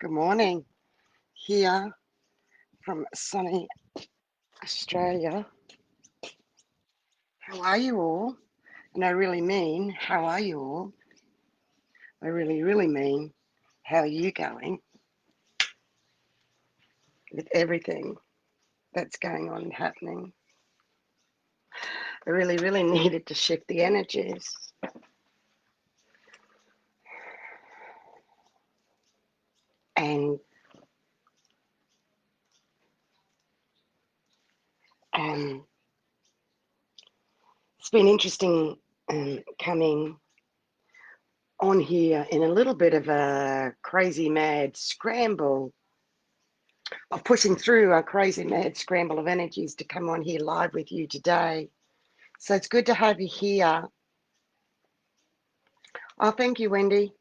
Good morning, here from sunny Australia. How are you all? And I really mean, how are you all? I really mean, how are you going with everything that's going on and happening? I really needed to shift the energies. And it's been interesting coming on here in a little bit of a crazy mad scramble of pushing through a crazy mad scramble of energies to come on here live with you today. So it's good to have you here. Oh, thank you, Wendy.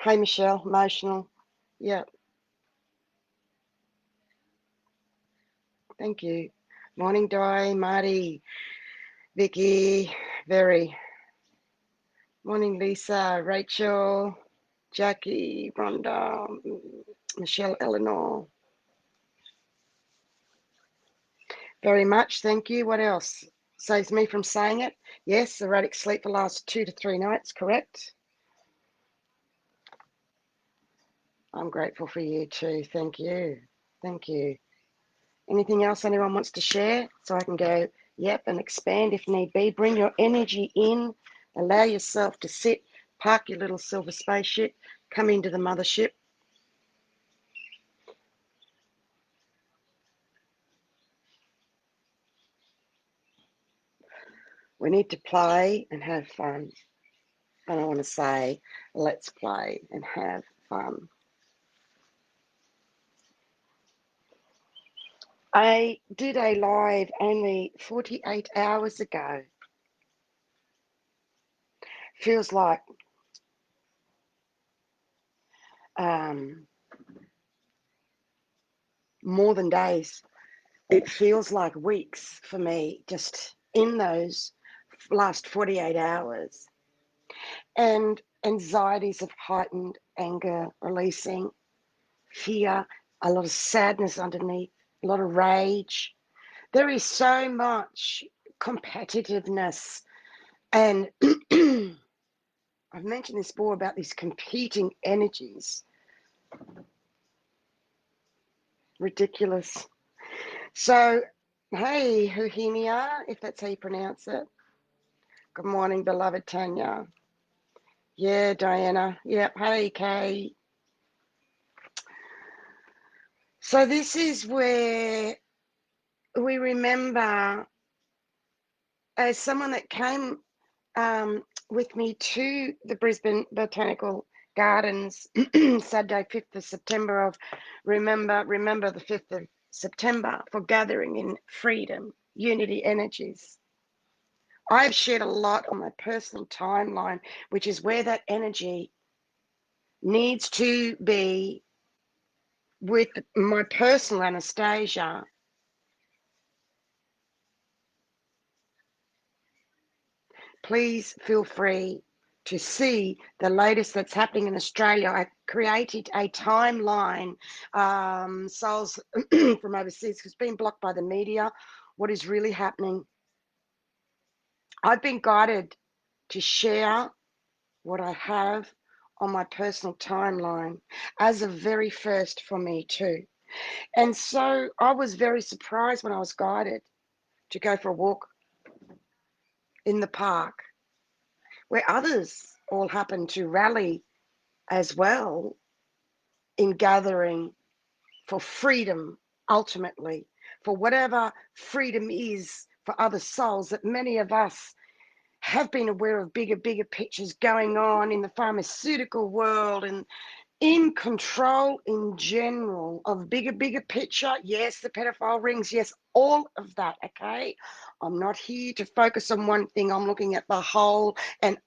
Hey, Michelle, emotional. Yeah, thank you. Morning, Di, Marty, Vicky, Very. Morning, Lisa, Rachel, Jackie, Rhonda, Michelle, Eleanor. Very much, thank you. What else? Saves me from saying it. Yes, erratic sleep for the last 2 to 3 nights, correct? I'm grateful for you too. Thank you. Thank you. Anything else anyone wants to share? So I can go, yep, and expand if need be. Bring your energy in. Allow yourself to sit. Park your little silver spaceship. Come into the mothership. We need to play and have fun. I don't want to say, let's play and have fun. I did a live only 48 hours ago. Feels like more than days. It feels like weeks for me just in those last 48 hours. And anxieties of heightened anger, releasing fear, a lot of sadness underneath, a lot of rage. There is so much competitiveness. And I've mentioned this before about these competing energies. Ridiculous. So, hey, Huhimia, if that's how you pronounce it. Good morning, beloved Tanya. Yeah, Diana. Yep. Hey, Kay. So this is where we remember, as someone that came with me to the Brisbane Botanical Gardens Saturday, 5th of September of remember the 5th of September for gathering in freedom, unity energies. I've shared a lot on my personal timeline, which is where that energy needs to be with my personal Anastacia. Please feel free to see the latest that's happening in Australia. I created a timeline, souls from overseas, because it's been blocked by the media. What is really happening? I've been guided to share what I have on my personal timeline as a very first for me too. And so I was very surprised when I was guided to go for a walk in the park where others all happened to rally as well in gathering for freedom, ultimately, for whatever freedom is for other souls, that many of us have been aware of bigger pictures going on in the pharmaceutical world and in control in general of bigger picture. Yes, the pedophile rings. Yes, all of that. Okay. I'm not here to focus on one thing. I'm looking at the whole and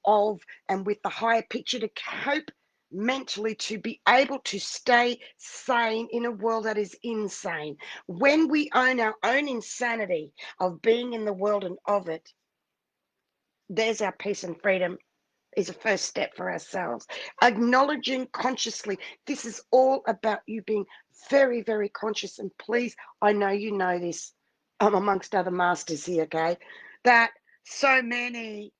with the higher picture to cope mentally, to be able to stay sane in a world that is insane. When we own our own insanity of being in the world and of it, there's our peace and freedom. is a first step for ourselves. Acknowledging consciously. This is all about you being very, very conscious. And please, I know you know this, amongst other masters here, okay, that so many,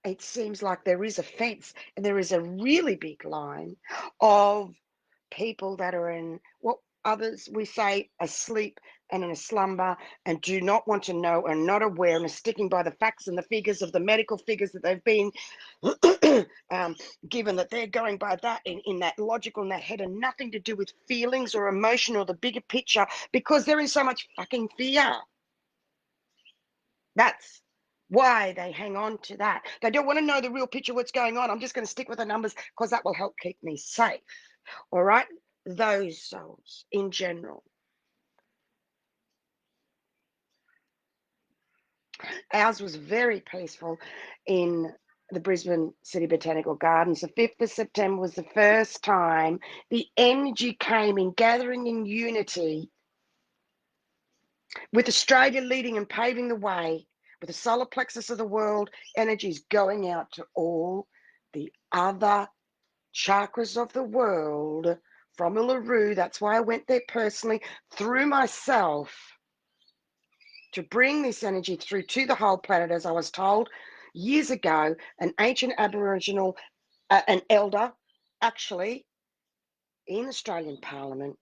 it seems like there is a fence and there is a really big line of people that are in what others we say asleep and in a slumber and do not want to know and not aware and are sticking by the facts and the figures of the medical figures that they've been given, that they're going by that in that logical in that head and nothing to do with feelings or emotion or the bigger picture, because there is so much fucking fear. That's why they hang on to that. They don't want to know the real picture of what's going on. I'm just going to stick with the numbers because that will help keep me safe. All right? Those souls in general. Ours was very peaceful in the Brisbane City Botanical Gardens. The 5th of September was the first time the energy came in, gathering in unity, with Australia leading and paving the way, with the solar plexus of the world, energies going out to all the other chakras of the world from Uluru. That's why I went there personally, through myself, to bring this energy through to the whole planet, as I was told years ago. An ancient Aboriginal, an elder, actually, in Australian Parliament,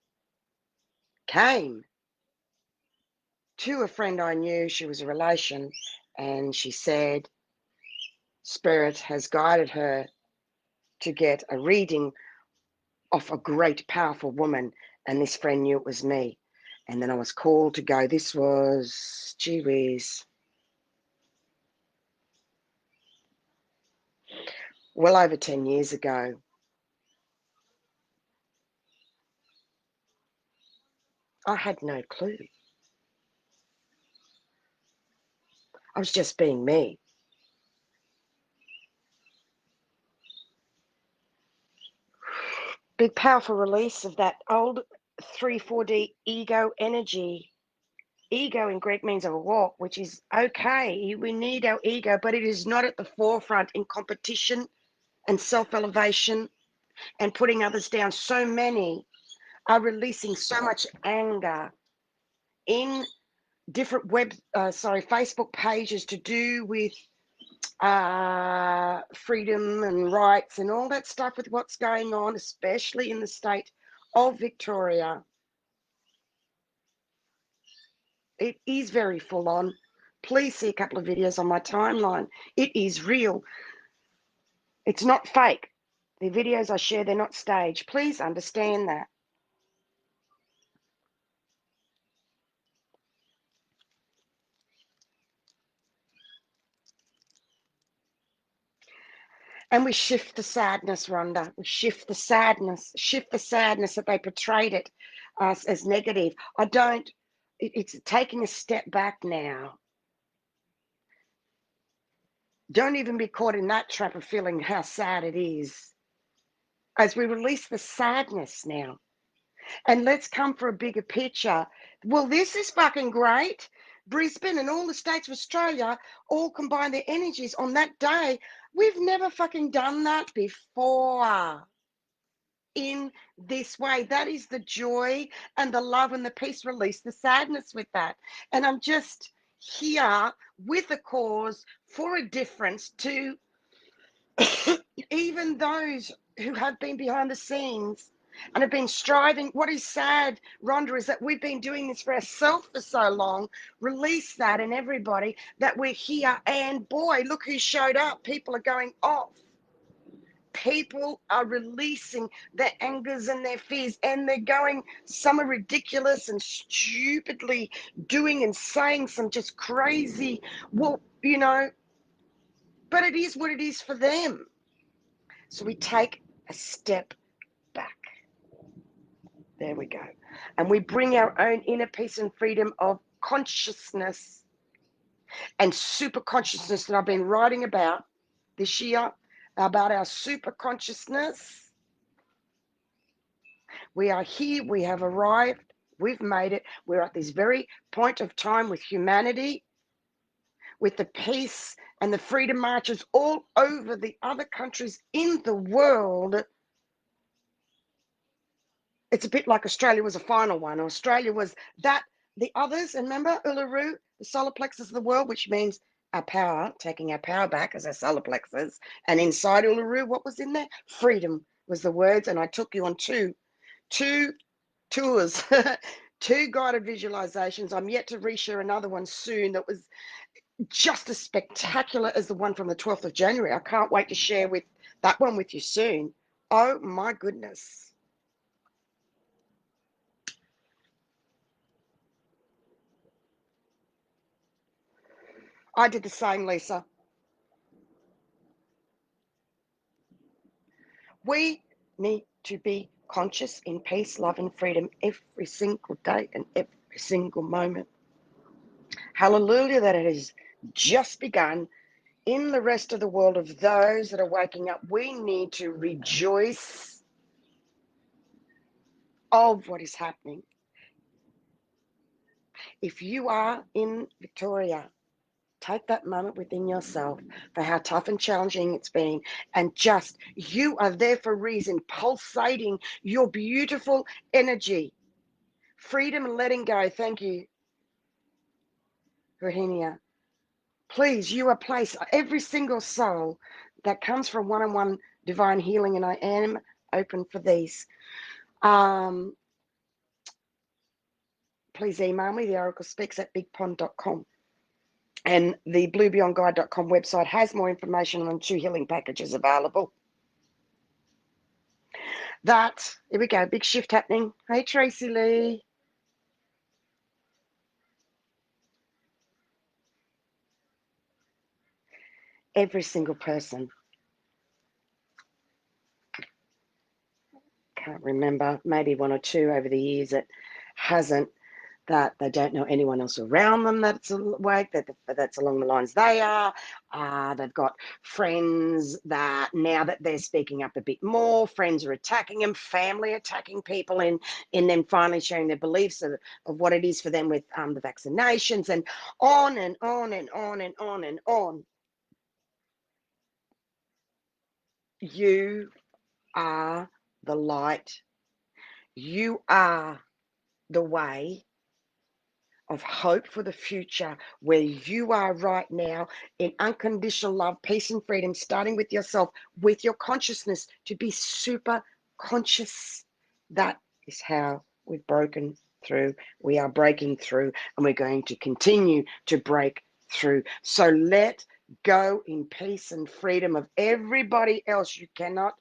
came to a friend I knew. She was a relation, and she said Spirit has guided her to get a reading of a great, powerful woman, and this friend knew it was me. And then I was called to go. This was, gee whiz, well over 10 years ago. I had no clue. I was just being me. Big, powerful release of that old 3-4D ego energy. Ego in Greek means a walk, which is okay. We need our ego, but it is not at the forefront in competition and self-elevation and putting others down. So many are releasing so much anger in different Facebook pages to do with freedom and rights and all that stuff with what's going on, especially in the state of Victoria. It is very full on. Please see a couple of videos on my timeline. It is real. It's not fake. The videos I share, they're not staged. Please understand that. And we shift the sadness, Rhonda. We shift the sadness that they portrayed it as negative. It's taking a step back now. Don't even be caught in that trap of feeling how sad it is. As we release the sadness now, and let's come for a bigger picture. Well, this is fucking great. Brisbane and all the states of Australia all combine their energies on that day. We've never fucking done that before in this way. That is the joy and the love and the peace. Release the sadness with that. And I'm just here with a cause for a difference to even those who have been behind the scenes and have been striving. What is sad, Rhonda, is that we've been doing this for ourselves for so long. Release that in everybody, that we're here. And boy, look who showed up. People are going off. People are releasing their angers and their fears, and they're going, some are ridiculous and stupidly doing and saying some just crazy, well, but it is what it is for them. So we take a step back. There we go. And we bring our own inner peace and freedom of consciousness and super consciousness that I've been writing about this year, about our super consciousness. We are here. We have arrived. We've made it. We're at this very point of time with humanity, with the peace and the freedom marches all over the other countries in the world. It's a bit like Australia was a final one. Australia was that, the others, and remember Uluru, the solar plexus of the world, which means our power, taking our power back as our solar plexus. And inside Uluru, what was in there? Freedom was the words. And I took you on two tours, two guided visualizations. I'm yet to reshare another one soon that was just as spectacular as the one from the 12th of January. I can't wait to share with that one with you soon. Oh my goodness. I did the same, Lisa. We need to be conscious in peace, love, and freedom every single day and every single moment. Hallelujah, that it has just begun. In the rest of the world of those that are waking up, we need to rejoice of what is happening. If you are in Victoria, take that moment within yourself for how tough and challenging it's been, and just, you are there for a reason, pulsating your beautiful energy. Freedom and letting go. Thank you, Rahinia. Please, you are placed, every single soul that comes from one-on-one divine healing, and I am open for these. Please email me, theoraclespeaks@bigpond.com. And the bluebeyondguide.com website has more information on 2 healing packages available. That, here we go, big shift happening. Hey, Tracy Lee. Every single person, can't remember, maybe 1 or 2 over the years that hasn't, that they don't know anyone else around them that's awake, that's along the lines they are. They've got friends that now that they're speaking up a bit more, friends are attacking them, family attacking people in them finally sharing their beliefs of what it is for them with the vaccinations, and on and on and on and on and on. You are the light. You are the way of hope for the future, where you are right now in unconditional love, peace, and freedom, starting with yourself, with your consciousness, to be super conscious. That is how we've broken through. We are breaking through, and we're going to continue to break through. So let go in peace and freedom of everybody else. You cannot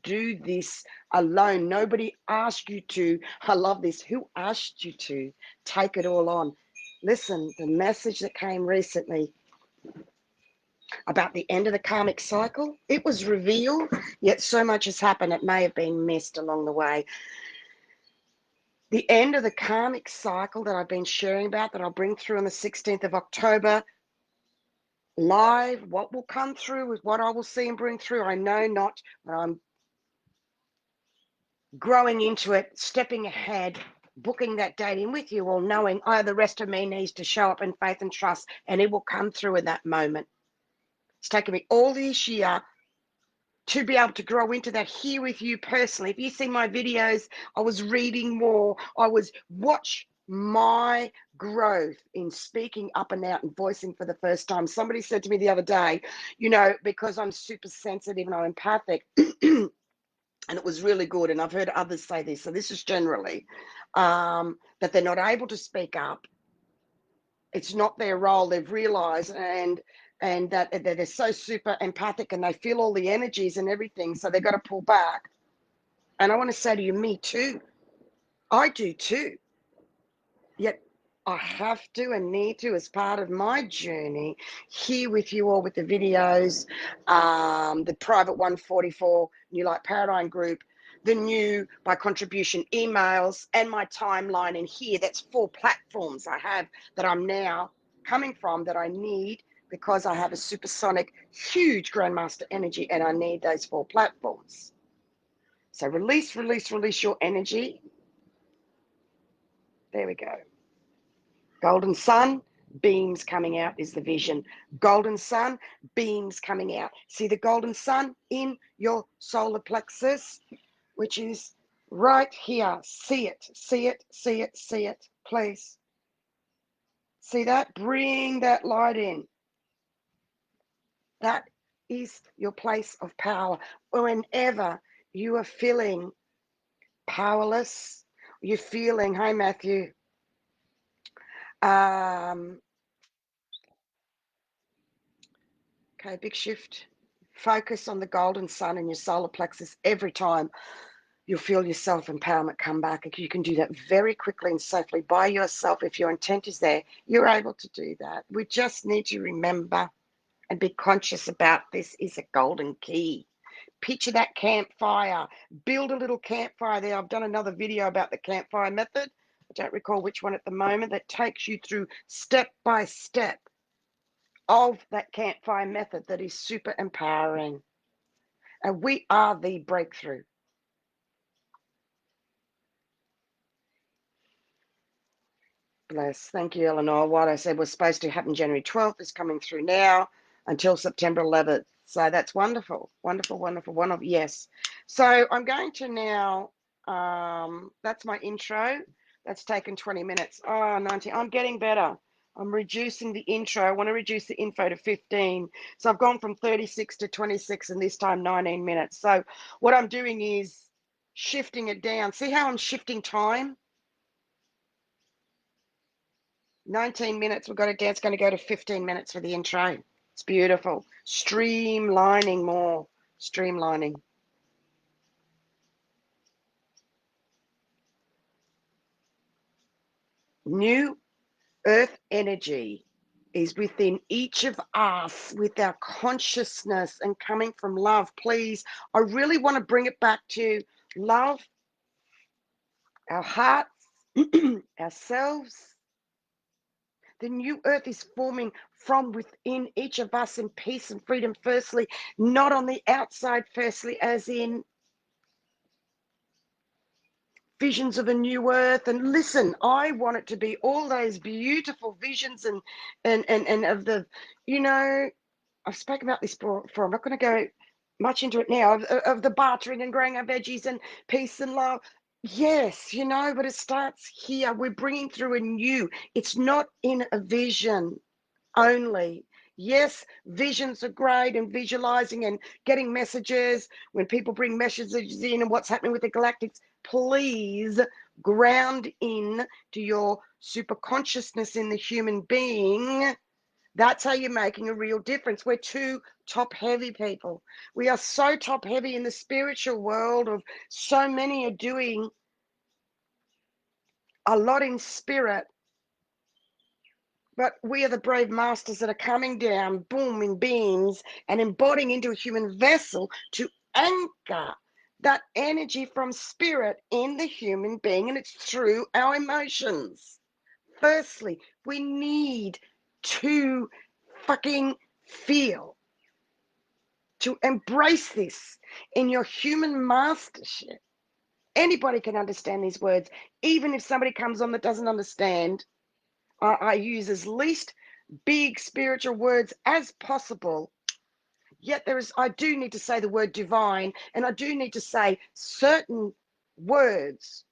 do this alone. Nobody asked you to. I love this. Who asked you to? Take it all on. Listen, the message that came recently about the end of the karmic cycle, it was revealed, yet so much has happened it may have been missed along the way. The end of the karmic cycle that I've been sharing about, that I'll bring through on the 16th of October, live, what will come through is what I will see and bring through. I know not, but I'm growing into it, stepping ahead, booking that date in with you all, knowing, oh, the rest of me needs to show up in faith and trust, and it will come through in that moment. It's taken me all this year to be able to grow into that here with you personally. If you see my videos, I was reading more. I was watch my growth in speaking up and out and voicing for the first time. Somebody said to me the other day, you know, because I'm super sensitive and I'm empathic, and it was really good, and I've heard others say this, so this is generally, that they're not able to speak up. It's not their role, they've realized, and that they're so super empathic and they feel all the energies and everything, so they've got to pull back. And I want to say to you, me too. I do too. Yet I have to and need to, as part of my journey, here with you all with the videos, the private 144 New Light Paradigm group, the new by contribution emails, and my timeline in here. That's 4 platforms I have that I'm now coming from, that I need, because I have a supersonic, huge Grandmaster energy, and I need those 4 platforms. So release, release, release your energy. There we go. Golden Sun, beams coming out is the vision. Golden sun, beams coming out. See the golden sun in your solar plexus, which is right here. See it, see it, see it, see it, please. See that? Bring that light in. That is your place of power. Whenever you are feeling powerless, you're feeling, hey Matthew, okay, big shift. Focus on the golden sun in your solar plexus every time. You'll feel your self-empowerment come back. You can do that very quickly and safely by yourself. If your intent is there, you're able to do that. We just need to remember and be conscious about this is a golden key. Picture that campfire. Build a little campfire there. I've done another video about the campfire method. I don't recall which one at the moment. That takes you through step by step of that campfire method that is super empowering. And we are the breakthrough. Bless. Thank you, Eleanor. What I said was supposed to happen January 12th is coming through now until September 11th. So that's wonderful. Wonderful, wonderful, wonderful. Yes. So I'm going to now, that's my intro. That's taken 20 minutes. Oh, 19. I'm getting better. I'm reducing the intro. I want to reduce the info to 15. So I've gone from 36 to 26 and this time 19 minutes. So what I'm doing is shifting it down. See how I'm shifting time? 19 minutes, we've got it down. It's going to go to 15 minutes for the intro. It's beautiful. Streamlining more. Streamlining. New earth energy is within each of us with our consciousness and coming from love. Please, I really want to bring it back to love, our hearts, ourselves. The new earth is forming from within each of us in peace and freedom, firstly, not on the outside, firstly, as in visions of a new earth. And listen, I want it to be all those beautiful visions and of the, you know, I've spoken about this before. I'm not going to go much into it now, of the bartering and growing our veggies and peace and love. Yes, you know, but it starts here. We're bringing through a new, it's not in a vision only. Yes, visions are great and visualizing and getting messages. When people bring messages in and what's happening with the galactics, please ground in to your super consciousness in the human being. That's how you're making a real difference. We're too top heavy people. We are so top heavy in the spiritual world of so many are doing a lot in spirit. But we are the brave masters that are coming down, boom, in beams and embodying into a human vessel to anchor that energy from spirit in the human being. And it's through our emotions. Firstly, we need to fucking feel, to embrace this in your human mastership. Anybody can understand these words, even if somebody comes on that doesn't understand. I use as least big spiritual words as possible. Yet I do need to say the word divine, and I do need to say certain words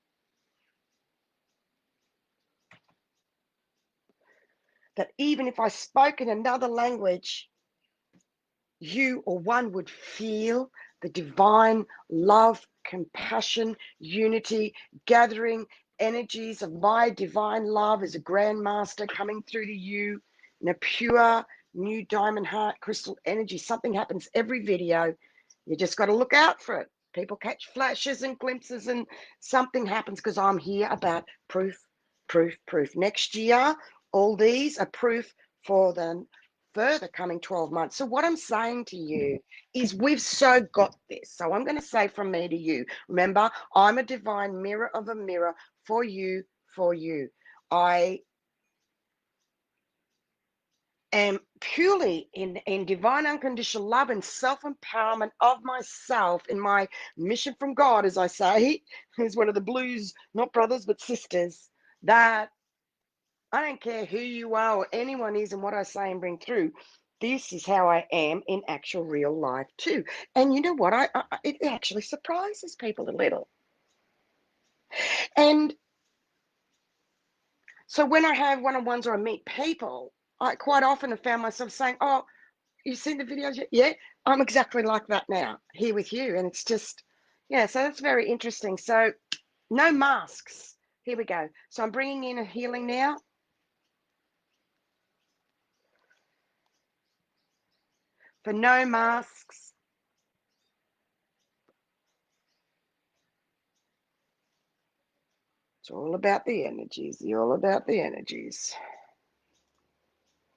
that even if I spoke in another language, you or one would feel the divine love, compassion, unity, gathering energies of my divine love as a grandmaster coming through to you in a pure new diamond heart crystal energy. Something happens every video. You just got to look out for it. People catch flashes and glimpses and something happens because I'm here about proof, proof, proof. Next year, all these are proof for the further coming 12 months. So what I'm saying to you is we've so got this. So I'm going to say from me to you, remember, I'm a divine mirror of a mirror for you, for you. I am purely in divine unconditional love and self-empowerment of myself in my mission from God, as I say, who's one of the blues, not brothers, but sisters, that I don't care who you are or anyone is and what I say and bring through. This is how I am in actual real life too. And you know what? It actually surprises people a little. And so when I have one-on-ones or I meet people, I quite often have found myself saying, oh, you seen the videos yet? Yeah, I'm exactly like that now, here with you. And it's just, yeah, so that's very interesting. So no masks. Here we go. So I'm bringing in a healing now. For no masks. It's all about the energies. All about the energies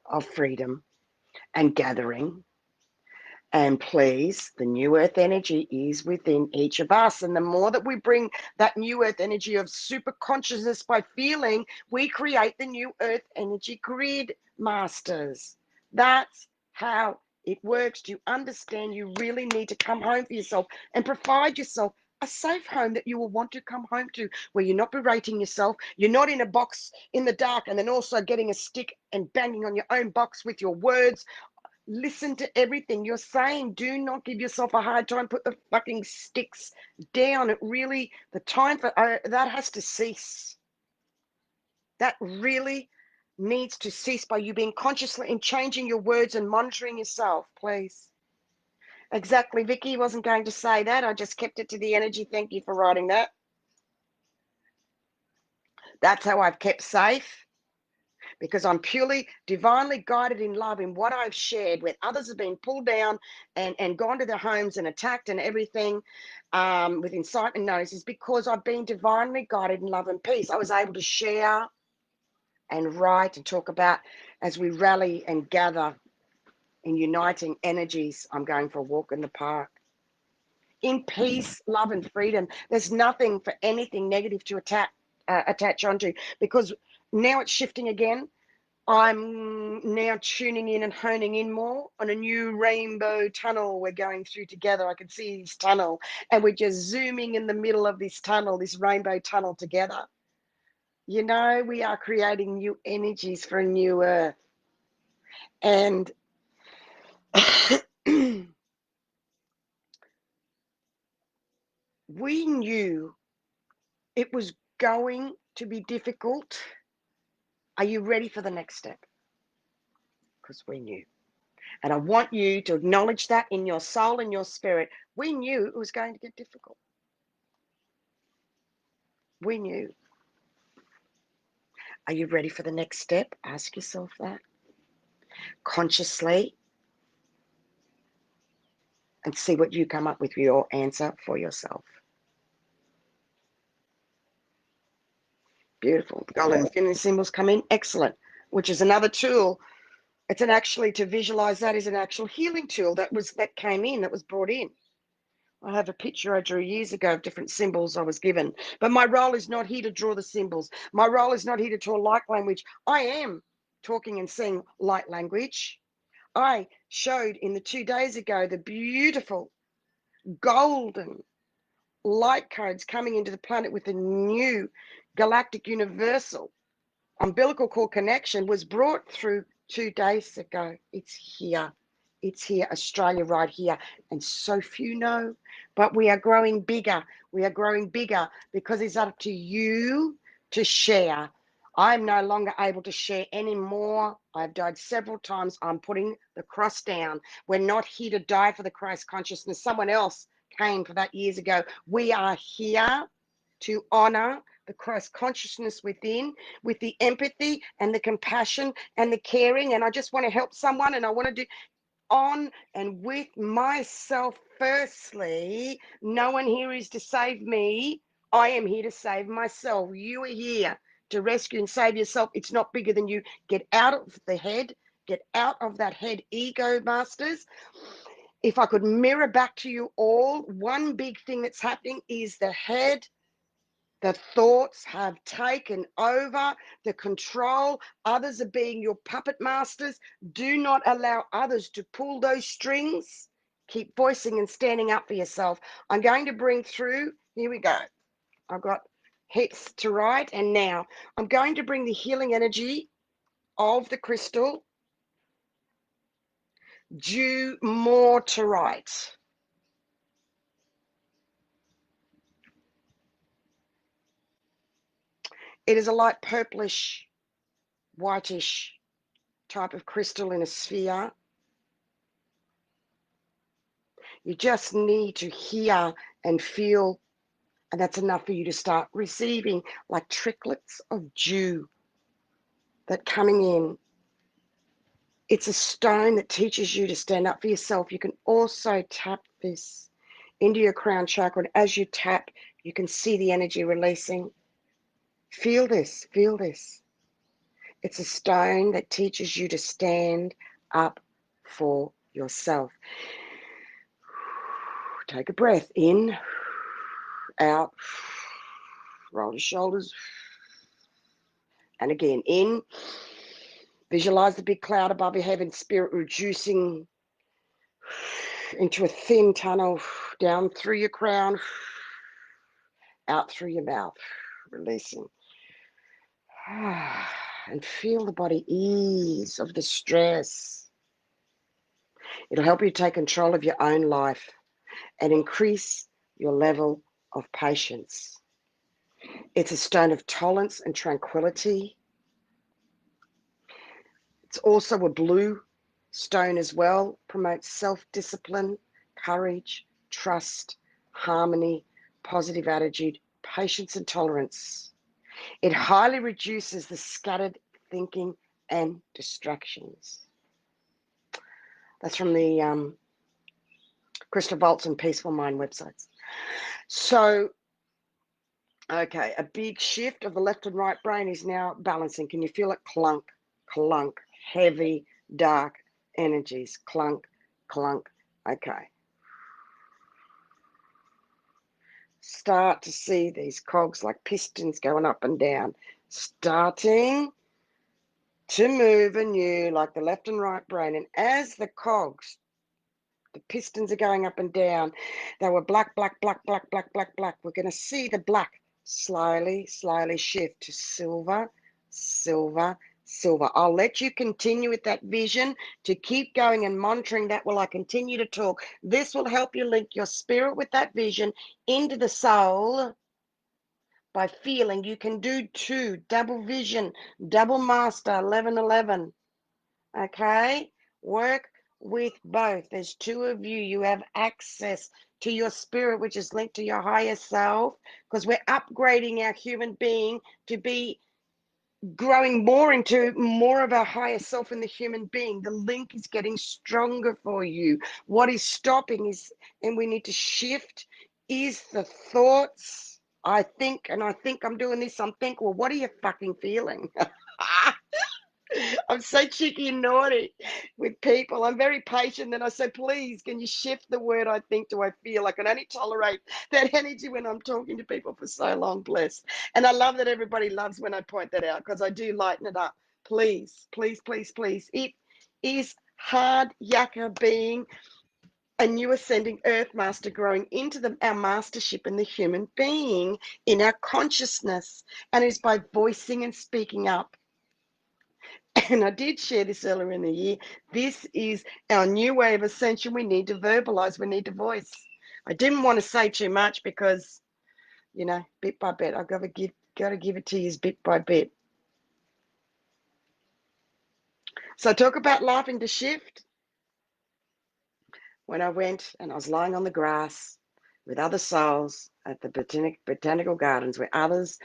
of freedom and gathering. And please, the new earth energy is within each of us. And the more that we bring that new earth energy of super consciousness by feeling, we create the new earth energy grid, masters. That's how it works. Do you understand? You really need to come home for yourself and provide yourself a safe home that you will want to come home to, where you're not berating yourself. You're not in a box in the dark and then also getting a stick and banging on your own box with your words. Listen to everything you're saying. Do not give yourself a hard time. Put the fucking sticks down. It really, the time for that has to cease. That really needs to cease by you being consciously and changing your words and monitoring yourself, please. Exactly, Vicky. Wasn't going to say that. I just kept it to the energy. Thank you for writing that. That's how I've kept safe. Because I'm purely divinely guided in love in what I've shared, where others have been pulled down and gone to their homes and attacked and everything with incitement notices, because I've been divinely guided in love and peace. I was able to share and write and talk about as we rally and gather in uniting energies. I'm going for a walk in the park. In peace, love and freedom. There's nothing for anything negative to attach onto, because now it's shifting again. I'm now tuning in and honing in more on a new rainbow tunnel we're going through together. I can see this tunnel and we're just zooming in the middle of this tunnel, this rainbow tunnel together. You know, we are creating new energies for a new earth. And we knew it was going to be difficult. Are you ready for the next step? Because we knew. And I want you to acknowledge that in your soul and your spirit. We knew it was going to get difficult. We knew. Are you ready for the next step? Ask yourself that consciously and see what you come up with your answer for yourself. Beautiful. The golden infinity symbols come in. Excellent. Which is another tool. It's an actually, to visualize that is an actual healing tool that came in, that was brought in. I have a picture I drew years ago of different symbols I was given. But my role is not here to draw the symbols. My role is not here to draw light language. I am talking and seeing light language. I showed in the 2 days ago the beautiful golden light codes coming into the planet with a new galactic universal umbilical cord connection was brought through 2 days ago. It's here. It's here, Australia, right here. And so few know, but we are growing bigger. We are growing bigger because it's up to you to share. I'm no longer able to share anymore. I've died several times. I'm putting the cross down. We're not here to die for the Christ consciousness. Someone else came for that years ago. We are here to honor the Christ consciousness within, with the empathy and the compassion and the caring. And I just want to help someone, and I want to do on and with myself firstly. No one here is to save me. I am here to save myself. You are here to rescue and save yourself. It's not bigger than you. Get out of the head. Get out of that head ego, masters. If I could mirror back to you all, one big thing that's happening is the head. The thoughts have taken over the control. Others are being your puppet masters. Do not allow others to pull those strings. Keep voicing and standing up for yourself. I'm going to bring through, here we go. I've got hips to right. And now I'm going to bring the healing energy of the crystal Dumortierite. It is a light purplish, whitish type of crystal in a sphere. You just need to hear and feel, and that's enough for you to start receiving like tricklets of dew that coming in. It's a stone that teaches you to stand up for yourself. You can also tap this into your crown chakra, and as you tap, you can see the energy releasing. Feel this, feel this. It's a stone that teaches you to stand up for yourself. Take a breath in, out, roll the shoulders, and again in. Visualize the big cloud above your head and spirit reducing into a thin tunnel down through your crown, out through your mouth, releasing. And feel the body ease of the stress. It'll help you take control of your own life and increase your level of patience. It's a stone of tolerance and tranquility. It's also a blue stone as well, promotes self-discipline, courage, trust, harmony, positive attitude, patience and tolerance. It highly reduces the scattered thinking and distractions. That's from the Crystal Vaults and Peaceful Mind websites. So, okay, a big shift of the left and right brain is now balancing. Can you feel it? Clunk, clunk, heavy, dark energies. Clunk, clunk. Okay. Start to see these cogs like pistons going up and down, starting to move anew like the left and right brain. And as the cogs, the pistons are going up and down, they were black, black, black, black, black, black, black. We're going to see the black slowly, slowly shift to silver, silver, silver. I'll let you continue with that vision to keep going and monitoring that while I continue to talk. This will help you link your spirit with that vision into the soul by feeling. You can do two, double vision, double master, 1111. Okay? Work with both. There's two of you. You have access to your spirit, which is linked to your higher self, because we're upgrading our human being to be growing more into more of our higher self in the human being. The link is getting stronger for you. What is stopping is, and we need to shift, is the thoughts. I think, and I think I'm doing this. I'm thinking, well, what are you fucking feeling? I'm so cheeky and naughty with people. I'm very patient. And I say, please, can you shift the word I think to I feel? I can only tolerate that energy when I'm talking to people for so long, blessed. And I love that everybody loves when I point that out, because I do lighten it up. Please, please, please, please. It is hard yakka being a new ascending earth master, growing into our mastership in the human being, in our consciousness, and is by voicing and speaking up. And I did share this earlier in the year. This is our new way of ascension. We need to verbalize. We need to voice. I didn't want to say too much because, you know, bit by bit, I've got to give it to you bit by bit. So talk about laughing to shift. When I went and I was lying on the grass with other souls at the botanical gardens where others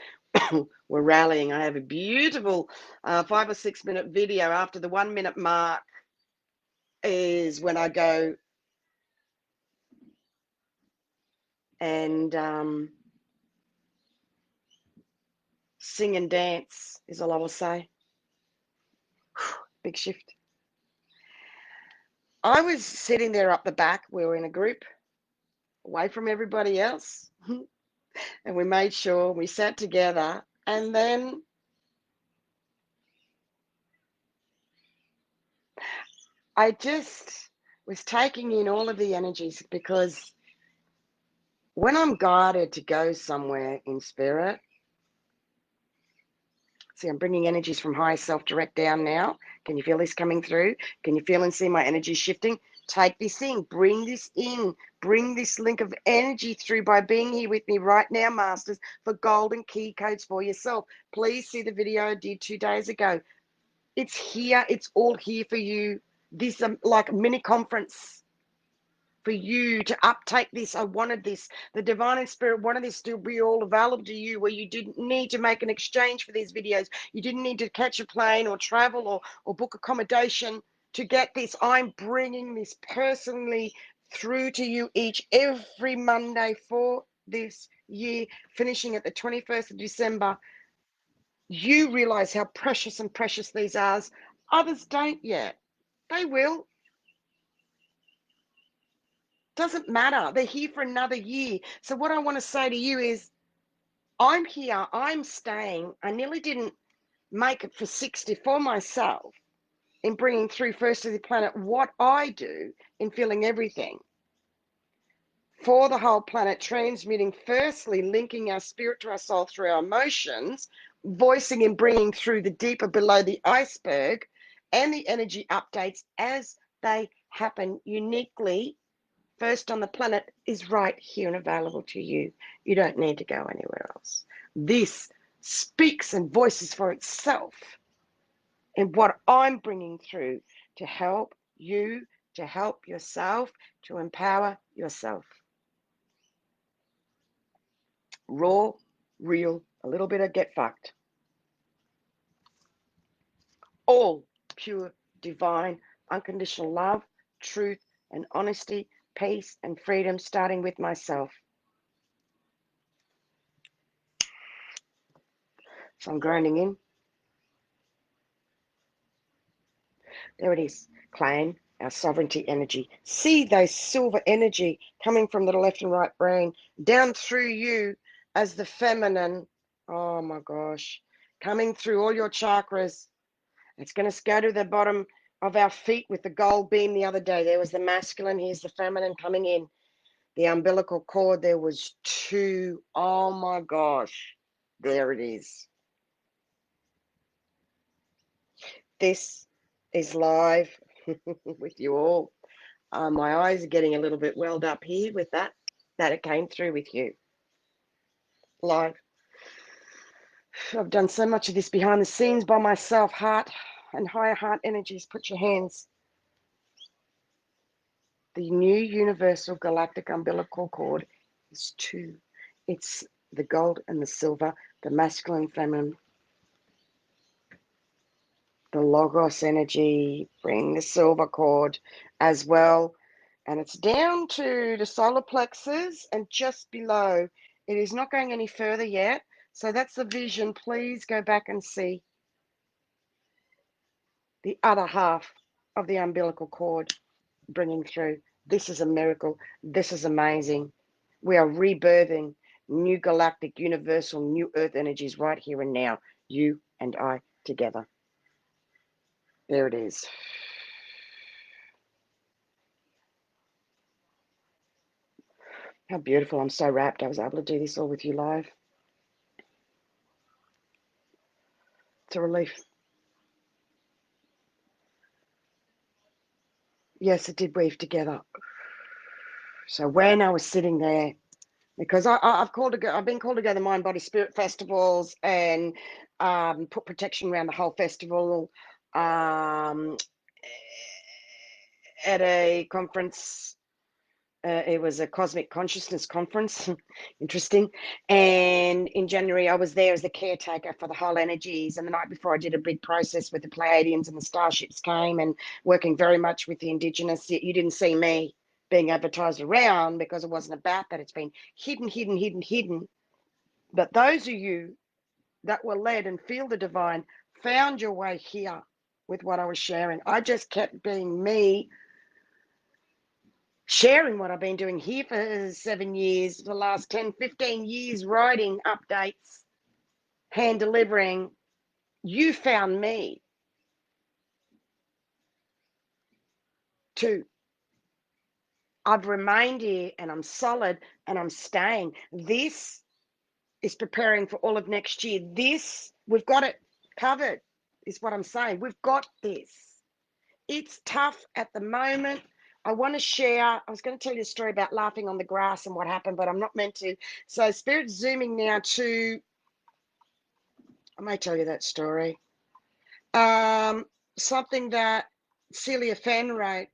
were rallying. I have a beautiful 5 or 6 minute video. After the 1 minute mark is when I go and sing and dance is all I will say. Big shift. I was sitting there up the back. We were in a group away from everybody else. And we made sure we sat together. And then I just was taking in all of the energies, because when I'm guided to go somewhere in spirit, See, I'm bringing energies from higher self direct down now. Can you feel this coming through? Can you feel and see my energy shifting? Take this in, bring this in, bring this link of energy through by being here with me right now, Masters, for golden key codes for yourself. Please see the video I did 2 days ago. It's here. It's all here for you. This like a mini conference for you to uptake this. I wanted this. The divine and spirit wanted this to be all available to you, where you didn't need to make an exchange for these videos. You didn't need to catch a plane or travel or book accommodation to get this. I'm bringing this personally through to you every Monday for this year, finishing at the 21st of December. You realize how precious and precious these are. Others don't yet. They will. Doesn't matter. They're here for another year. So what I want to say to you is, I'm here. I'm staying. I nearly didn't make it for 60 for myself in bringing through first to the planet what I do in feeling everything for the whole planet, transmuting, firstly, linking our spirit to our soul through our emotions, voicing and bringing through the deeper below the iceberg, and the energy updates as they happen uniquely. First on the planet is right here and available to you. You don't need to go anywhere else. This speaks and voices for itself in what I'm bringing through to help you, to help yourself, to empower yourself. Raw, real, a little bit of get fucked. All pure, divine, unconditional love, truth, and honesty, peace, and freedom, starting with myself. So I'm grounding in. There it is. Claim our sovereignty energy. See those silver energy coming from the left and right brain down through you as the feminine. Oh my gosh. Coming through all your chakras. It's going to go to the bottom of our feet with the gold beam the other day. There was the masculine. Here's the feminine coming in. The umbilical cord, there was 2. Oh my gosh. There it is. This is live with you all. My eyes are getting a little bit welled up here with that it came through with you. Live. I've done so much of this behind the scenes by myself. Heart and higher heart energies, put your hands. The new universal galactic umbilical cord is 2. It's the gold and the silver, the masculine, feminine, the logos energy. Bring the silver cord as well. And it's down to the solar plexus and just below. It is not going any further yet. So that's the vision. Please go back and see the other half of the umbilical cord bringing through. This is a miracle. This is amazing. We are rebirthing new galactic, universal, new earth energies right here and now. You and I together. There it is. How beautiful. I'm so wrapped. I was able to do this all with you live. It's a relief. Yes, it did weave together. So when I was sitting there, because I've been called to go to the Mind Body Spirit festivals and put protection around the whole festival. At a conference, it was a cosmic consciousness conference. Interesting. And in January, I was there as the caretaker for the whole energies. And the night before, I did a big process with the Pleiadians, and the starships came, and working very much with the Indigenous. You didn't see me being advertised around because it wasn't about that. It's been hidden. But those of you that were led and feel the divine found your way here with what I was sharing. I just kept being me, sharing what I've been doing here for 7 years, the last 10, 15 years, writing updates, hand delivering. You found me too. I've remained here and I'm solid and I'm staying. This is preparing for all of next year. We've got it. Covered is what I'm saying. We've got this. It's tough at the moment. I want to share. I was going to tell you a story about laughing on the grass and what happened, but I'm not meant to. So Spirit's zooming now to, I may tell you that story. Something that Celia Fenn wrote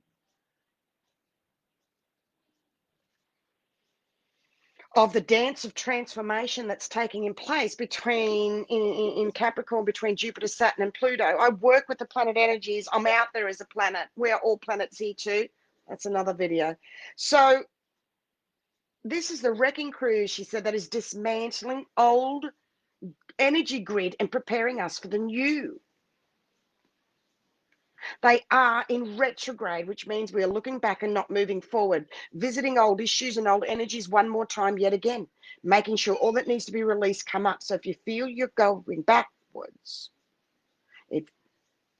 of the dance of transformation that's taking in place between in Capricorn, between Jupiter, Saturn, and Pluto. I work with the planet energies. I'm out there as a planet. We are all planets here too. That's another video. So this is the wrecking crew, she said, that is dismantling old energy grid and preparing us for the new. They are in retrograde, which means we are looking back and not moving forward, visiting old issues and old energies one more time yet again, making sure all that needs to be released come up. So if you feel you're going backwards, it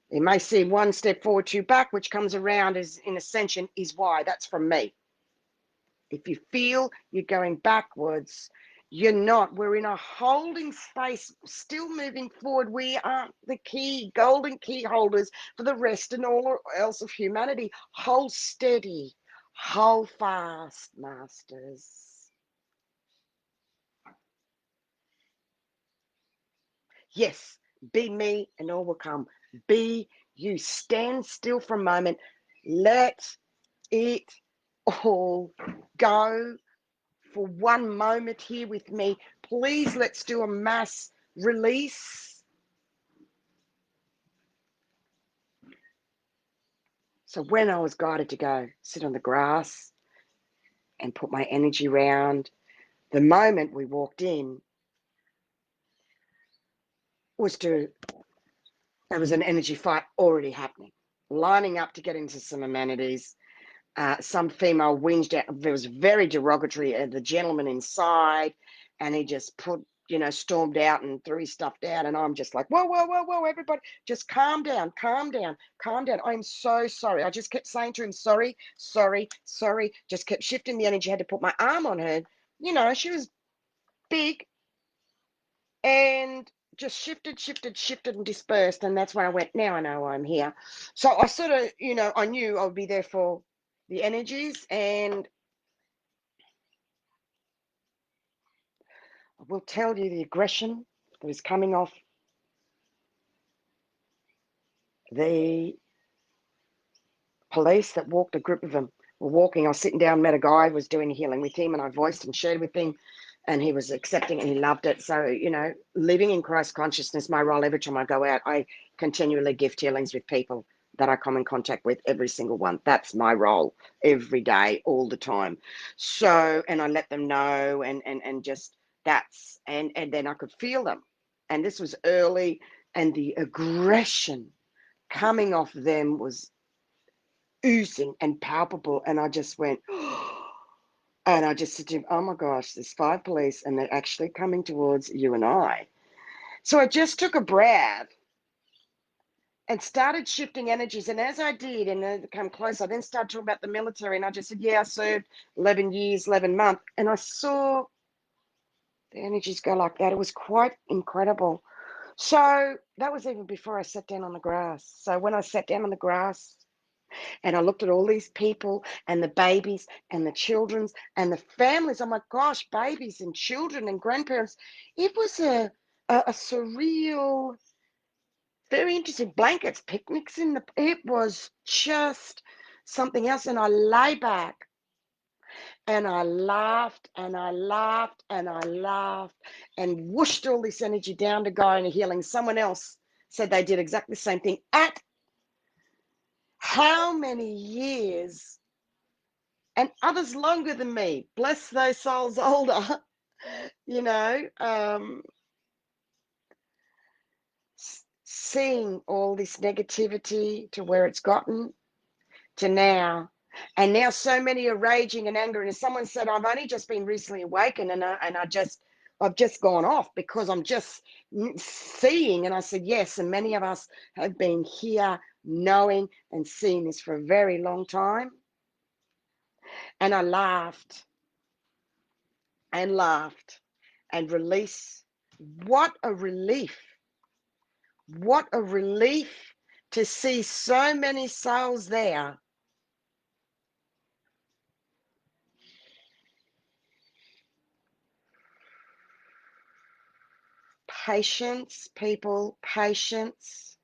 may seem one step forward, two back, which comes around as in Ascension is why. That's from me. If you feel you're going backwards, you're not. We're in a holding space, still moving forward. We are the key, golden key holders for the rest and all else of humanity. Hold steady, hold fast, masters. Yes, be me and all will come. Be you. Stand still for a moment. Let it all go. For one moment here with me, please, let's do a mass release. So when I was guided to go sit on the grass and put my energy around, the moment we walked in there was an energy fight already happening, lining up to get into some amenities. Some female whinged out. It was very derogatory. The gentleman inside, and he just stormed out and threw his stuff down. And I'm just like, whoa, whoa, whoa, whoa, everybody, just calm down, calm down, calm down. I'm so sorry. I just kept saying to him, sorry, sorry, sorry. Just kept shifting the energy. Had to put my arm on her. She was big and just shifted and dispersed. And that's when I went, now I know why I'm here. So I sort of, I knew I would be there for the energies, and I will tell you the aggression that is coming off the police that walked. A group of them were walking. I was sitting down, met a guy who was doing healing with him, and I voiced and shared with him, and he was accepting and he loved it. So, living in Christ consciousness, my role every time I go out, I continually gift healings with people that I come in contact with, every single one. That's my role every day, all the time. So, and I let them know and just and then I could feel them. And this was early, and the aggression coming off them was oozing and palpable. And I just went, and I just said to him, oh my gosh, there's 5 police and they're actually coming towards you and I. So I just took a breath and started shifting energies. And as I did, and they come close, I then started talking about the military. And I just said, yeah, I served 11 years, 11 months. And I saw the energies go like that. It was quite incredible. So that was even before I sat down on the grass. So when I sat down on the grass and I looked at all these people and the babies and the children's and the families, oh my gosh, babies and children and grandparents. It was a surreal, very interesting. Blankets, picnics it was just something else. And I lay back and I laughed and I laughed and I laughed and whooshed all this energy down to go into healing. Someone else said they did exactly the same thing. At how many years, and others longer than me, bless those souls older, seeing all this negativity to where it's gotten to now. And now so many are raging and angry. And someone said, I've only just been recently awakened, and I've just gone off because I'm just seeing. And I said, yes, and many of us have been here knowing and seeing this for a very long time. And I laughed and released. What a relief. What a relief to see so many souls there. Patience, people, patience.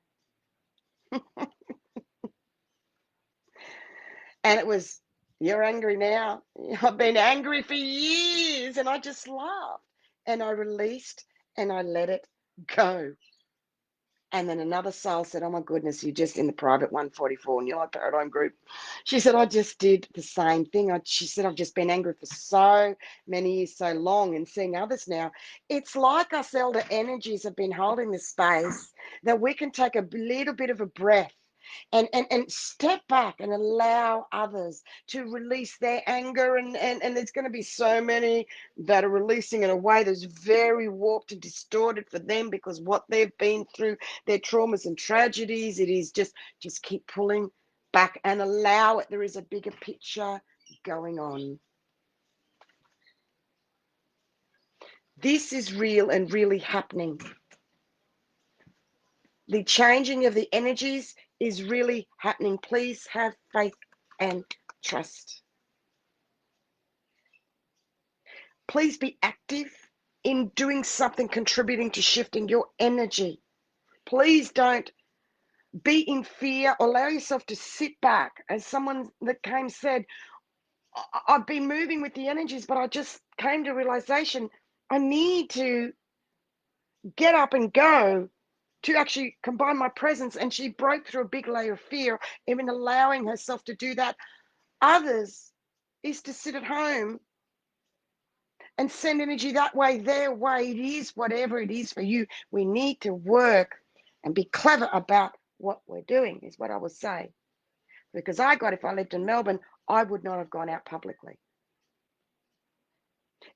And it was, you're angry now. I've been angry for years. And I just laughed and I released and I let it go. And then another soul said, oh my goodness, you're just in the private 144 and you're like Paradigm Group. She said, I just did the same thing. She said, I've just been angry for so many years, so long, and seeing others now. It's like us elder energies have been holding this space that we can take a little bit of a breath and step back and allow others to release their anger. And there's going to be so many that are releasing in a way that's very warped and distorted for them because what they've been through, their traumas and tragedies. It is just keep pulling back and allow it. There is a bigger picture going on. This is real and really happening. The changing of the energies is really happening. Please have faith and trust. Please be active in doing something contributing to shifting your energy. Please don't be in fear. Allow yourself to sit back. As someone that came said, I've been moving with the energies, but I just came to realization I need to get up and go to actually combine my presence. And she broke through a big layer of fear, even allowing herself to do that. Others is to sit at home and send energy that way, their way. It is whatever it is for you. We need to work and be clever about what we're doing, is what I would say. Because if I lived in Melbourne, I would not have gone out publicly.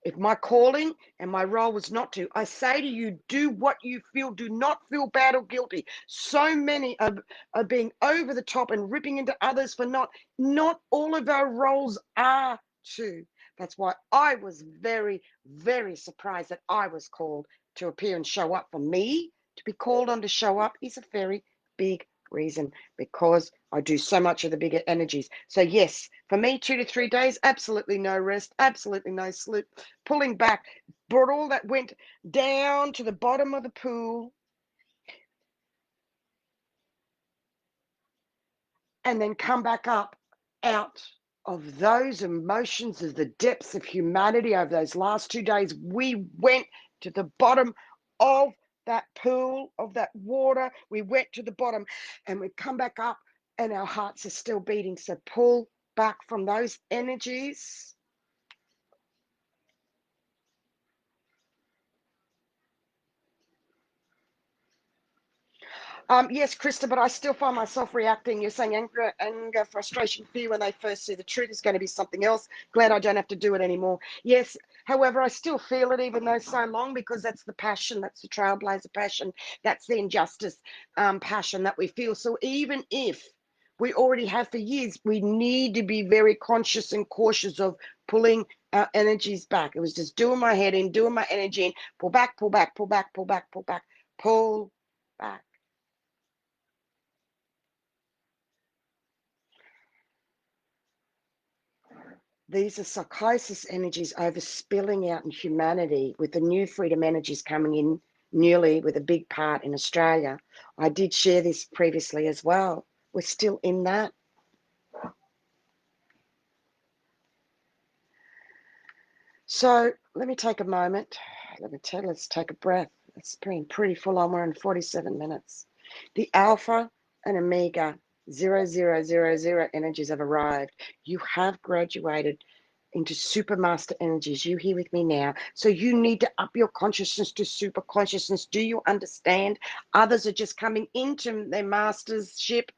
If my calling and my role was not to, I say to you, do what you feel. Do not feel bad or guilty. So many are being over the top and ripping into others for not all of our roles are to. That's why I was very, very surprised that I was called to appear and show up. For me to be called on to show up is a very big reason, because I do so much of the bigger energies. So yes, for me, 2 to 3 days, absolutely no rest, absolutely no sleep, pulling back, brought all that, went down to the bottom of the pool, and then come back up out of those emotions of the depths of humanity. Over those last 2 days, we went to the bottom of that pool, of that water. We went to the bottom and we come back up and our hearts are still beating. So pull back from those energies. Yes, Krista, but I still find myself reacting. You're saying anger, frustration, fear when they first see the truth is going to be something else. Glad I don't have to do it anymore. Yes, however, I still feel it even though so long, because that's the passion. That's the trailblazer passion. That's the injustice passion that we feel. So even if we already have for years, we need to be very conscious and cautious of pulling our energies back. It was just doing my head in, doing my energy in, pull back, pull back, pull back, pull back, pull back, pull back. These are psychosis energies overspilling out in humanity, with the new freedom energies coming in newly with a big part in Australia. I did share this previously as well. We're still in that. So let me take a moment. Let's take a breath. It's been pretty full on. We're in 47 minutes. The Alpha and Omega 0000 energies have arrived. You have graduated into supermaster energies. You here with me now. So you need to up your consciousness to super consciousness. Do you understand? Others are just coming into their mastership,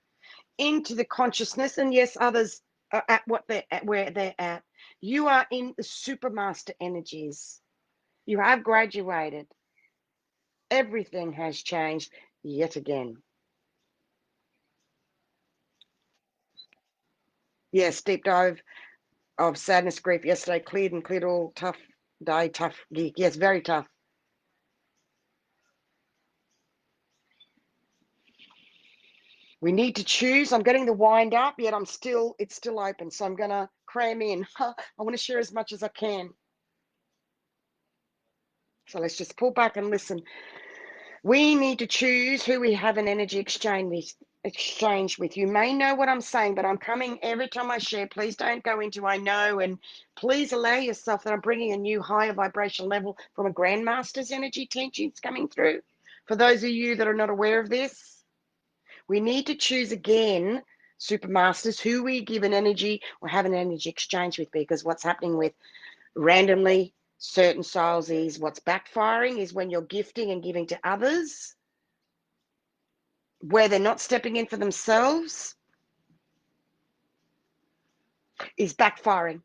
into the consciousness. And yes, others are at where they're at. You are in the supermaster energies. You have graduated. Everything has changed yet again. Yes, deep dive of sadness, grief yesterday, cleared all. Tough day, tough gig. Yes, very tough. We need to choose. I'm getting the wind up, yet it's still open. So I'm going to cram in. I want to share as much as I can. So let's just pull back and listen. We need to choose who we have an energy exchange with. You may know what I'm saying, but I'm coming every time I share. Please don't go into I know, and please allow yourself that I'm bringing a new higher vibration level from a grandmaster's energy teachings coming through. For those of you that are not aware of this, we need to choose again, supermasters, who we give an energy or have an energy exchange with, because what's happening with randomly certain souls is what's backfiring is when you're gifting and giving to others where they're not stepping in for themselves is backfiring.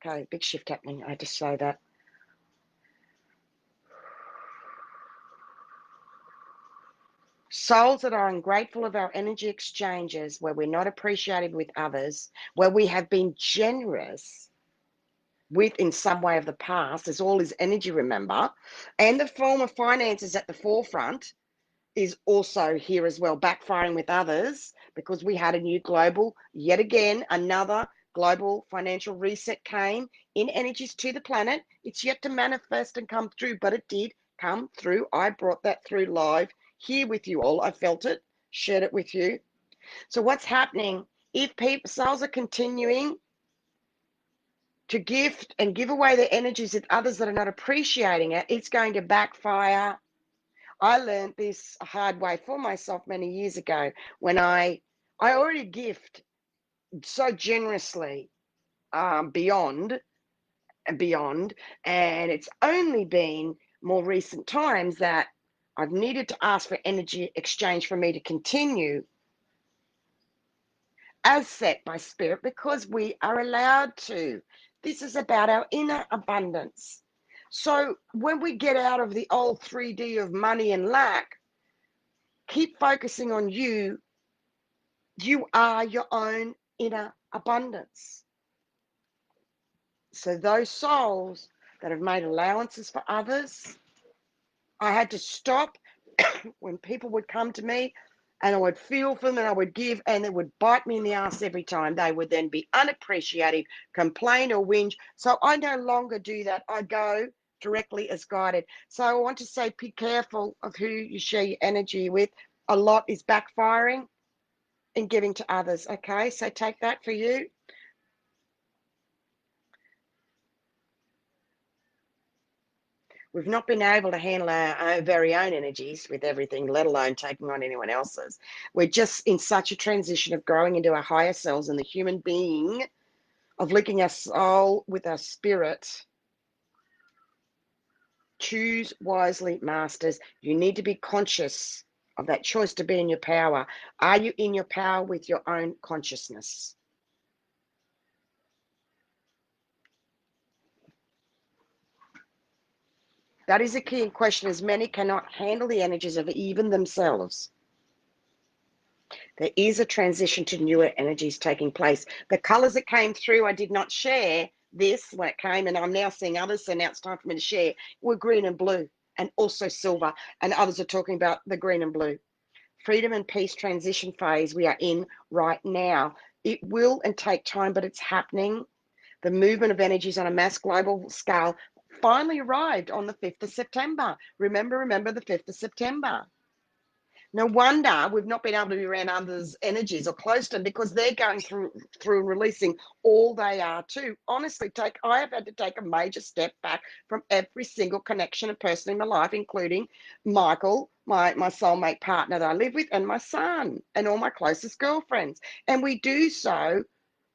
Okay, big shift happening. I just say that. Souls that are ungrateful of our energy exchanges, where we're not appreciative with others, where we have been generous with in some way of the past, as all is energy, remember, and the form of finances at the forefront is also here as well, backfiring with others, because we had a new global, yet again, another global financial reset came in energies to the planet. It's yet to manifest and come through, but it did come through. I brought that through live here with you all. I felt it, shared it with you. So what's happening? If souls are continuing to gift and give away their energies with others that are not appreciating it, it's going to backfire. I learned this a hard way for myself many years ago when I already gift so generously, beyond and beyond, and it's only been more recent times that I've needed to ask for energy exchange for me to continue as set by spirit, because we are allowed to. This is about our inner abundance. So when we get out of the old 3D of money and lack, keep focusing on you. You are your own inner abundance. So those souls that have made allowances for others, I had to stop when people would come to me and I would feel for them and I would give, and it would bite me in the ass every time. They would then be unappreciative, complain or whinge. So I no longer do that. I go directly as guided. So I want to say, be careful of who you share your energy with. A lot is backfiring and giving to others. Okay, so take that for you. We've not been able to handle our very own energies with everything, let alone taking on anyone else's. We're just in such a transition of growing into our higher selves and the human being, of linking our soul with our spirit. Choose wisely, masters. You need to be conscious of that choice to be in your power. Are you in your power with your own consciousness? That is a key question, as many cannot handle the energies of even themselves. There is a transition to newer energies taking place. The colors that came through, I did not share this when it came, and I'm now seeing others, so now it's time for me to share, were green and blue, and also silver, and others are talking about the green and blue. Freedom and peace transition phase we are in right now. It will and take time, but it's happening. The movement of energies on a mass global scale finally arrived on the 5th of September. Remember the 5th of September. No wonder we've not been able to be around others' energies or close to them, because they're going through and releasing all they are too. Honestly, I have had to take a major step back from every single connection and person in my life, including Michael, my soulmate partner that I live with, and my son, and all my closest girlfriends. And we do so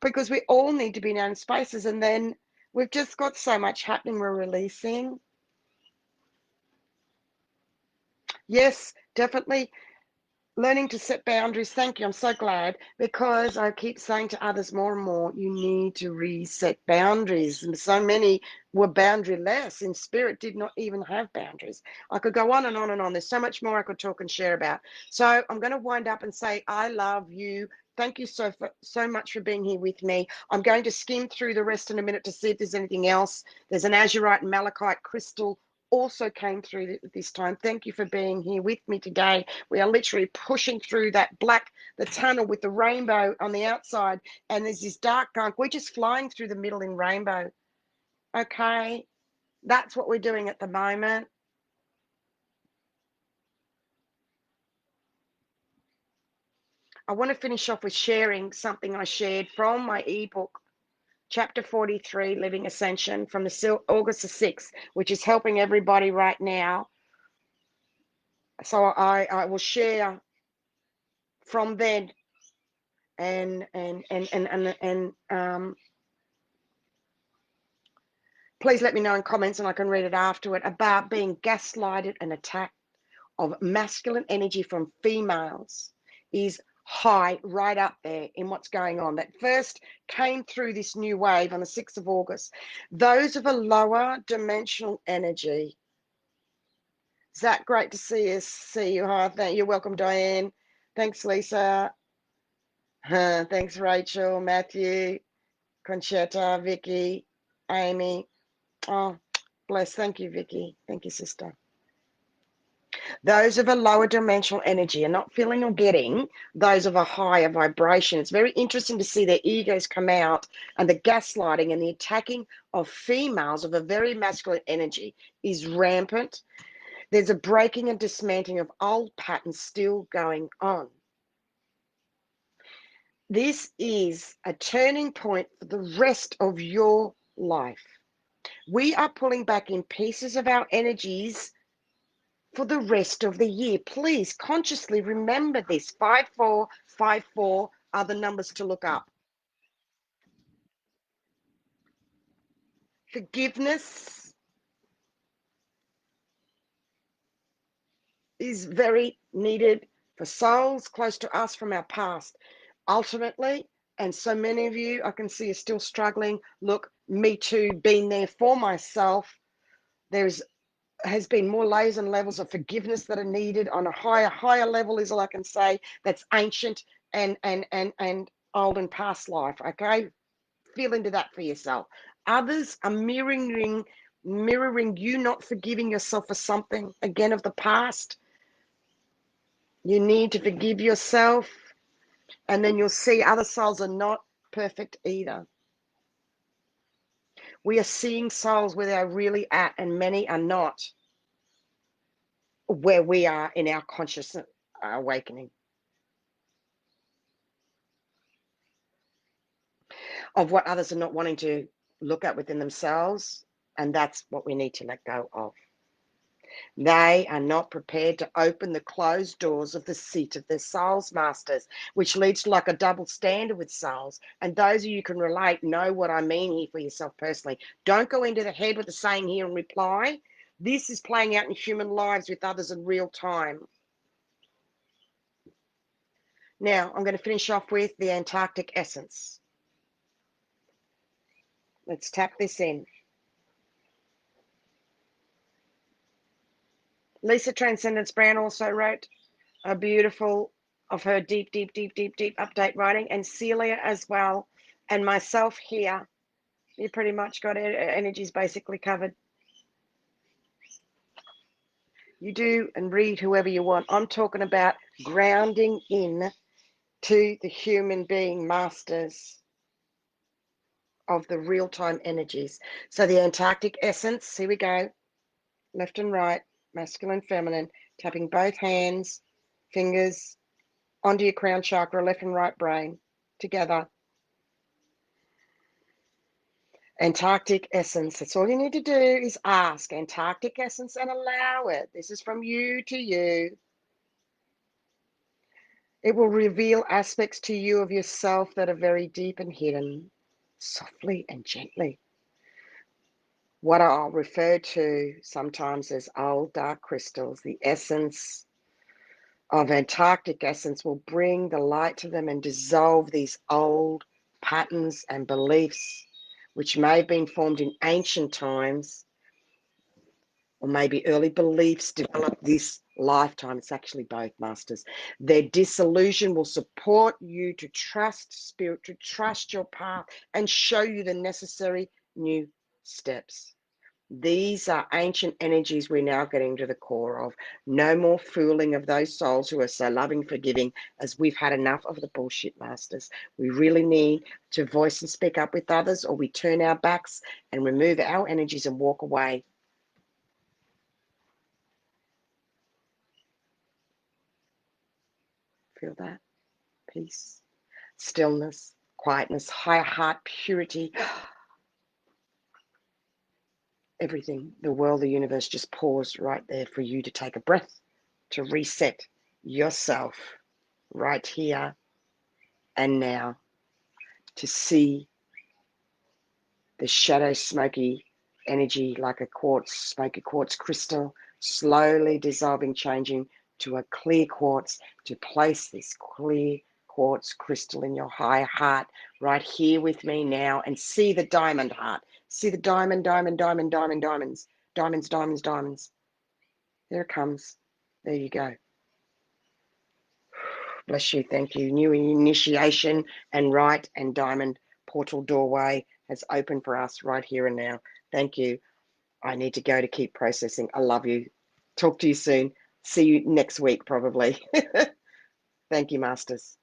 because we all need to be in our own spaces. And then we've just got so much happening we're releasing. Yes, definitely. Learning to set boundaries. Thank you. I'm so glad, because I keep saying to others more and more, you need to reset boundaries. And so many were boundaryless. In spirit, did not even have boundaries. I could go on and on and on. There's so much more I could talk and share about. So I'm going to wind up and say, I love you. Thank you so much for being here with me. I'm going to skim through the rest in a minute to see if there's anything else. There's an Azurite Malachite crystal also came through this time. Thank you for being here with me today. We are literally pushing through that the tunnel with the rainbow on the outside, and there's this dark gunk. We're just flying through the middle in rainbow. Okay, that's what we're doing at the moment. I want to finish off with sharing something I shared from my ebook, Chapter 43, Living Ascension, from the August the 6th, which is helping everybody right now. So I will share from then and please let me know in comments and I can read it afterward, about being gaslighted and attacked of masculine energy from females is high, right up there in what's going on. That first came through this new wave on the 6th of August. Those of a lower dimensional energy. Zach, great to see you. Hi, you're welcome, Diane. Thanks, Lisa. Thanks, Rachel, Matthew, Conchetta, Vicky, Amy. Oh, bless. Thank you, Vicky. Thank you, sister. Those of a lower dimensional energy are not feeling or getting those of a higher vibration. It's very interesting to see their egos come out, and the gaslighting and the attacking of females of a very masculine energy is rampant. There's a breaking and dismantling of old patterns still going on. This is a turning point for the rest of your life. We are pulling back in pieces of our energies for the rest of the year. Please consciously remember this. 5454 are the numbers to look up. Forgiveness is very needed for souls close to us from our past. Ultimately, and so many of you I can see are still struggling. Look, me too, been there for myself. Has been more layers and levels of forgiveness that are needed on a higher level, is all I can say. That's ancient and old and past life. Okay, feel into that for yourself. Others are mirroring you not forgiving yourself for something again of the past. You need to forgive yourself, and then you'll see other souls are not perfect either. We are seeing souls where they're really at, and many are not where we are in our conscious awakening of what others are not wanting to look at within themselves, and that's what we need to let go of. They are not prepared to open the closed doors of the seat of their souls masters, which leads to like a double standard with souls. And those of you who can relate know what I mean here for yourself personally. Don't go into the head with the saying here and reply. This is playing out in human lives with others in real time. Now, I'm going to finish off with the Antarctic Essence. Let's tap this in. Lisa Transcendence Brown also wrote a beautiful of her deep update writing, and Celia as well, and myself here. You pretty much got energies basically covered. You do and read whoever you want. I'm talking about grounding in to the human being masters of the real-time energies. So the Antarctic Essence, here we go, left and right, masculine, feminine, tapping both hands, fingers onto your crown chakra, left and right brain together. Antarctic Essence. That's all you need to do is ask Antarctic Essence and allow it. This is from you to you. It will reveal aspects to you of yourself that are very deep and hidden, softly and gently. What I'll refer to sometimes as old dark crystals, the essence of Antarctic Essence will bring the light to them and dissolve these old patterns and beliefs which may have been formed in ancient times, or maybe early beliefs developed this lifetime. It's actually both, masters. Their disillusion will support you to trust spirit, to trust your path, and show you the necessary new steps. These are ancient energies we're now getting to the core of. No more fooling of those souls who are so loving, forgiving, as we've had enough of the bullshit, masters. We really need to voice and speak up with others, or we turn our backs and remove our energies and walk away. Feel that? Peace, stillness, quietness, higher heart, purity. Everything, the world, the universe just paused right there for you to take a breath, to reset yourself right here and now, to see the shadow smoky energy like a quartz, smoky quartz crystal, slowly dissolving, changing to a clear quartz, to place this clear quartz crystal in your higher heart right here with me now, and see the diamond heart. See the diamond, diamond, diamond, diamond, diamonds, diamonds, diamonds, diamonds. There it comes. There you go. Bless you. Thank you. New initiation and right and diamond portal doorway has opened for us right here and now. Thank you. I need to go to keep processing. I love you. Talk to you soon. See you next week, probably. Thank you, Masters.